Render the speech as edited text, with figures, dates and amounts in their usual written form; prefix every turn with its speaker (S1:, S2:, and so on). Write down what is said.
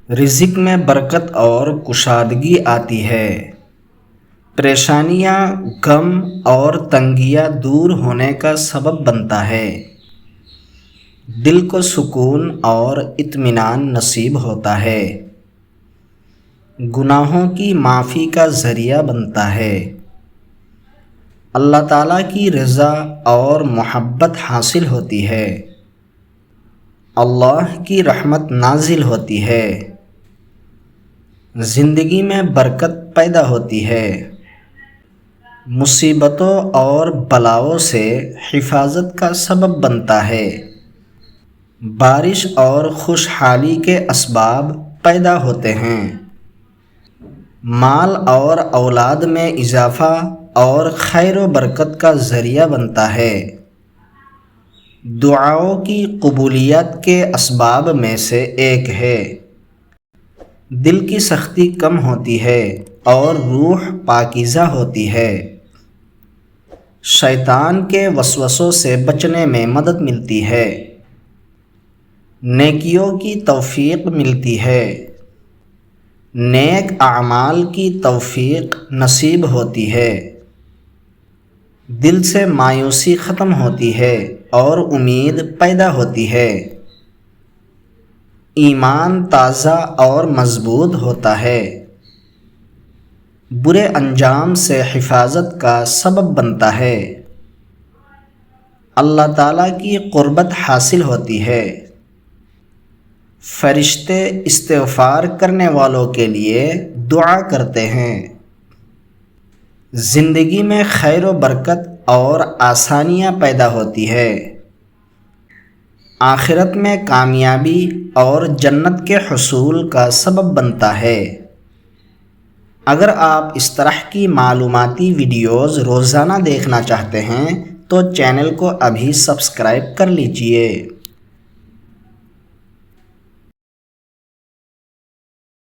S1: رزق میں برکت اور کشادگی آتی ہے، پریشانیاں، غم اور تنگیاں دور ہونے کا سبب بنتا ہے، دل کو سکون اور اطمینان نصیب ہوتا ہے، گناہوں کی معافی کا ذریعہ بنتا ہے، اللہ تعالیٰ کی رضا اور محبت حاصل ہوتی ہے، اللہ کی رحمت نازل ہوتی ہے، زندگی میں برکت پیدا ہوتی ہے، مصیبتوں اور بلاؤں سے حفاظت کا سبب بنتا ہے، بارش اور خوشحالی کے اسباب پیدا ہوتے ہیں، مال اور اولاد میں اضافہ اور خیر و برکت کا ذریعہ بنتا ہے، دعاؤں کی قبولیت کے اسباب میں سے ایک ہے، دل کی سختی کم ہوتی ہے اور روح پاکیزہ ہوتی ہے، شیطان کے وسوسوں سے بچنے میں مدد ملتی ہے، نیکیوں کی توفیق ملتی ہے، نیک اعمال کی توفیق نصیب ہوتی ہے، دل سے مایوسی ختم ہوتی ہے اور امید پیدا ہوتی ہے، ایمان تازہ اور مضبوط ہوتا ہے، برے انجام سے حفاظت کا سبب بنتا ہے، اللہ تعالیٰ کی قربت حاصل ہوتی ہے، فرشتے استغفار کرنے والوں کے لیے دعا کرتے ہیں، زندگی میں خیر و برکت اور آسانیاں پیدا ہوتی ہے، آخرت میں کامیابی اور جنت کے حصول کا سبب بنتا ہے۔ اگر آپ اس طرح کی معلوماتی ویڈیوز روزانہ دیکھنا چاہتے ہیں تو چینل کو ابھی سبسکرائب کر لیجئے۔